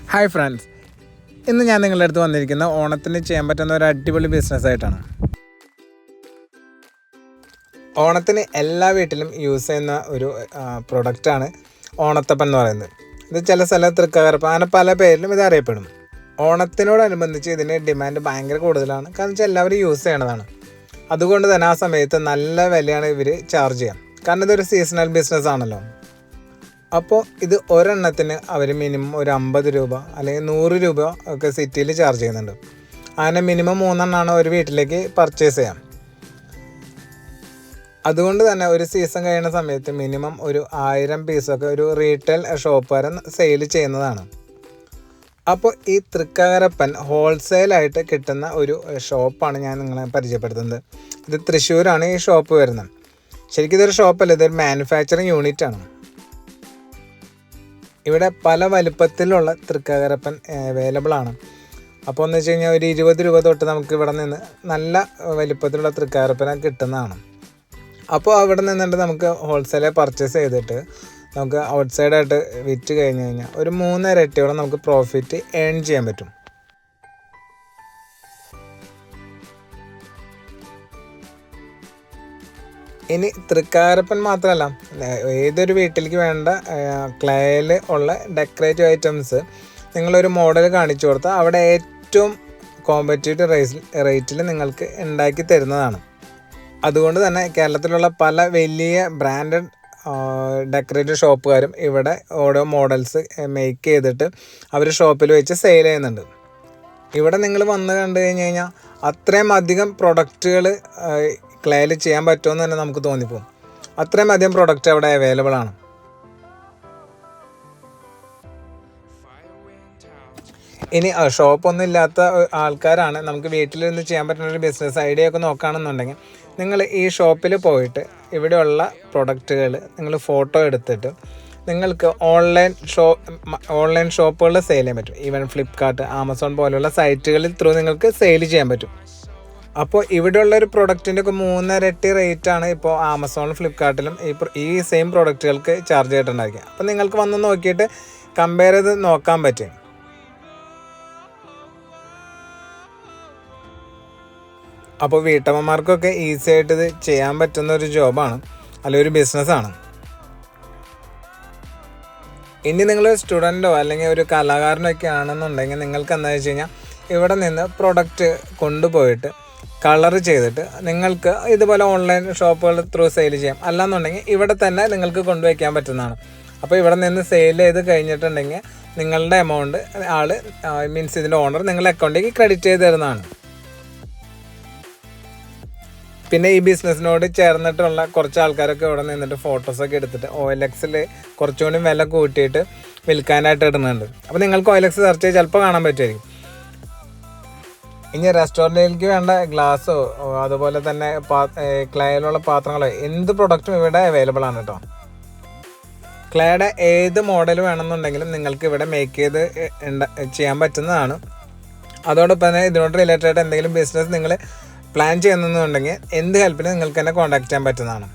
Hi friends, ഇന്ന് ഞാൻ നിങ്ങളുടെ അടുത്ത് വന്നിരിക്കുന്ന ഓണത്തിന് ചെയ്യാൻ പറ്റുന്ന ഒരു അടിപൊളി ബിസിനസ്സായിട്ടാണ്. ഓണത്തിന് എല്ലാ വീട്ടിലും യൂസ് ചെയ്യുന്ന ഒരു പ്രൊഡക്റ്റാണ് ഓണത്തപ്പൻ എന്ന് പറയുന്നത്. ഇത് ചില സ്ഥലത്ത് തൃക്കാക്കരപ്പൻ അങ്ങനെ പല പേരിലും ഇത് അറിയപ്പെടും. ഓണത്തിനോടനുബന്ധിച്ച് ഇതിന് ഡിമാൻഡ് ഭയങ്കര കൂടുതലാണ്. കാരണം വെച്ചാൽ എല്ലാവരും യൂസ് ചെയ്യണതാണ്. അതുകൊണ്ട് തന്നെ ആ സമയത്ത് നല്ല വിലയാണ് ഇവർ ചാർജ് ചെയ്യുക. കാരണം ഇതൊരു സീസണൽ ബിസിനസ് ആണല്ലോ. അപ്പോൾ ഇത് ഒരെണ്ണത്തിന് അവർ മിനിമം ഒരു 50 രൂപ അല്ലെങ്കിൽ 100 രൂപ ഒക്കെ സിറ്റിയിൽ ചാർജ് ചെയ്യുന്നുണ്ട്. അങ്ങനെ മിനിമം 3 എണ്ണമാണ് ഒരു വീട്ടിലേക്ക് പർച്ചേസ് ചെയ്യാം. അതുകൊണ്ട് തന്നെ ഒരു സീസൺ കഴിയുന്ന സമയത്ത് മിനിമം ഒരു 1000 പീസൊക്കെ ഒരു റീറ്റെയിൽ ഷോപ്പുകാരൻ സെയിൽ ചെയ്യുന്നതാണ്. അപ്പോൾ ഈ തൃക്കാക്കരപ്പൻ ഹോൾസെയിലായിട്ട് കിട്ടുന്ന ഒരു ഷോപ്പാണ് ഞാൻ നിങ്ങളെ പരിചയപ്പെടുത്തുന്നത്. ഇത് തൃശ്ശൂരാണ് ഈ ഷോപ്പ് വരുന്നത്. ശരിക്കും ഇതൊരു ഷോപ്പല്ല, ഇതൊരു മാനുഫാക്ചറിങ് യൂണിറ്റാണ്. ഇവിടെ പല വലിപ്പത്തിലുള്ള തൃക്കാക്കരപ്പൻ അവൈലബിൾ ആണ്. അപ്പോൾ എന്ന് വെച്ച് കഴിഞ്ഞാൽ ഒരു 20 രൂപ തൊട്ട് നമുക്ക് ഇവിടെ നിന്ന് നല്ല വലിപ്പത്തിലുള്ള തൃക്കാക്കരപ്പന കിട്ടുന്നതാണ്. അപ്പോൾ അവിടെ നിന്നിട്ട് നമുക്ക് ഹോൾസെയിലായി പർച്ചേസ് ചെയ്തിട്ട് നമുക്ക് ഔട്ട്സൈഡായിട്ട് വിറ്റ് കഴിഞ്ഞ് കഴിഞ്ഞാൽ ഒരു 3 ഇരട്ടിയോളം നമുക്ക് പ്രോഫിറ്റ് ഏൺ ചെയ്യാൻ പറ്റും. ഇനി തൃക്കാക്കരപ്പൻ മാത്രമല്ല, ഏതൊരു വീട്ടിലേക്ക് വേണ്ട ക്ലേയിൽ ഉള്ള ഡെക്കറേറ്റീവ് ഐറ്റംസ് നിങ്ങളൊരു മോഡൽ കാണിച്ചു കൊടുത്താൽ അവിടെ ഏറ്റവും കോമ്പറ്റീറ്റീവ് റേറ്റിൽ നിങ്ങൾക്ക് ഉണ്ടാക്കി തരുന്നതാണ്. അതുകൊണ്ട് തന്നെ കേരളത്തിലുള്ള പല വലിയ ബ്രാൻഡഡ് ഡെക്കറേറ്റീവ് ഷോപ്പുകാരും ഇവിടെ ഓരോ മോഡൽസ് മേക്ക് ചെയ്തിട്ട് അവർ ഷോപ്പിൽ വെച്ച് സെയിൽ ചെയ്യുന്നുണ്ട്. ഇവിടെ നിങ്ങൾ വന്ന് കണ്ടു കഴിഞ്ഞ് കഴിഞ്ഞാൽ അത്രയും അധികം പ്രൊഡക്റ്റുകൾ ക്ലേയിൽ ചെയ്യാൻ പറ്റുമെന്ന് തന്നെ നമുക്ക് തോന്നിപ്പോകും. അത്രയും അധികം പ്രൊഡക്റ്റ് അവിടെ അവൈലബിൾ ആണ്. ഇനി ഷോപ്പൊന്നും ഇല്ലാത്ത ആൾക്കാരാണ്, നമുക്ക് വീട്ടിലിരുന്ന് ചെയ്യാൻ പറ്റുന്ന ഒരു ബിസിനസ് ഐഡിയ ഒക്കെ നോക്കുകയാണെന്നുണ്ടെങ്കിൽ നിങ്ങൾ ഈ ഷോപ്പിൽ പോയിട്ട് ഇവിടെയുള്ള പ്രൊഡക്റ്റുകൾ നിങ്ങൾ ഫോട്ടോ എടുത്തിട്ട് നിങ്ങൾക്ക് ഓൺലൈൻ ഷോപ്പുകളിൽ സെയിൽ ചെയ്യാൻ പറ്റും. ഈവൻ ഫ്ലിപ്കാർട്ട്, ആമസോൺ പോലെയുള്ള സൈറ്റുകളിൽ ത്രൂ നിങ്ങൾക്ക് സെയിൽ ചെയ്യാൻ പറ്റും. അപ്പോൾ ഇവിടെയുള്ള ഒരു പ്രൊഡക്റ്റിൻ്റെ ഒക്കെ 3 ഇരട്ടി റേറ്റാണ് ഇപ്പോൾ ആമസോണിലും ഫ്ലിപ്കാർട്ടിലും ഈ സെയിം പ്രൊഡക്റ്റുകൾക്ക് ചാർജ് ചെയ്തിട്ടുണ്ടായിരിക്കുക. അപ്പോൾ നിങ്ങൾക്ക് വന്ന് നോക്കിയിട്ട് കമ്പയർ ചെയ്ത് നോക്കാൻ പറ്റും. അപ്പോൾ വീട്ടമ്മമാർക്കൊക്കെ ഈസി ആയിട്ട് ഇത് ചെയ്യാൻ പറ്റുന്ന ഒരു ജോബാണ്, അല്ലെങ്കിൽ ഒരു ബിസിനസ്സാണ്. ഇനി നിങ്ങൾ സ്റ്റുഡൻറ്റോ അല്ലെങ്കിൽ ഒരു കലാകാരനൊക്കെ ആണെന്നുണ്ടെങ്കിൽ നിങ്ങൾക്ക് എന്താണെന്ന് വെച്ച് കഴിഞ്ഞാൽ ഇവിടെ നിന്ന് പ്രൊഡക്റ്റ് കൊണ്ടുപോയിട്ട് കളർ ചെയ്തിട്ട് നിങ്ങൾക്ക് ഇതുപോലെ ഓൺലൈൻ ഷോപ്പുകൾ ത്രൂ സെയിൽ ചെയ്യാം. അല്ലാന്നുണ്ടെങ്കിൽ ഇവിടെ തന്നെ നിങ്ങൾക്ക് കൊണ്ടുവയ്ക്കാൻ പറ്റുന്നതാണ്. അപ്പോൾ ഇവിടെ നിന്ന് സെയിൽ ചെയ്ത് കഴിഞ്ഞിട്ടുണ്ടെങ്കിൽ നിങ്ങളുടെ എമൗണ്ട് മീൻസ് ഇതിൻ്റെ ഓണർ നിങ്ങളുടെ അക്കൗണ്ടിലേക്ക് ക്രെഡിറ്റ് ചെയ്ത് തരുന്നതാണ്. പിന്നെ ഈ ബിസിനസ്സിനോട് ചേർന്നിട്ടുള്ള കുറച്ച് ആൾക്കാരൊക്കെ ഇവിടെ നിന്നിട്ട് ഫോട്ടോസൊക്കെ എടുത്തിട്ട് OLXൽ കുറച്ചുകൂടി വില കൂട്ടിയിട്ട് വിൽക്കാനായിട്ട് ഇടുന്നുണ്ട്. അപ്പോൾ നിങ്ങൾക്ക് OLX സെർച്ച് ചെയ്ത് ചിലപ്പോൾ കാണാൻ പറ്റുമായിരിക്കും. ഇനി റെസ്റ്റോറൻറ്റിലേക്ക് വേണ്ട ഗ്ലാസ്സോ അതുപോലെ തന്നെ ക്ലേയിലുള്ള പാത്രങ്ങളോ എന്ത് പ്രൊഡക്റ്റും ഇവിടെ അവൈലബിൾ ആണ് കേട്ടോ. ക്ലേയുടെ ഏത് മോഡൽ വേണമെന്നുണ്ടെങ്കിലും നിങ്ങൾക്ക് ഇവിടെ മേക്ക് ചെയ്ത് ചെയ്യാൻ പറ്റുന്നതാണ്. അതോടൊപ്പം തന്നെ ഇതിനോട് റിലേറ്റഡ് ആയിട്ട് എന്തെങ്കിലും ബിസിനസ് നിങ്ങൾ പ്ലാൻ ചെയ്യുന്നുണ്ടെങ്കിൽ എന്ത് ഹെൽപ്പിന് നിങ്ങൾക്ക് തന്നെ കോൺടാക്ട് ചെയ്യാൻ പറ്റുന്നതാണ്.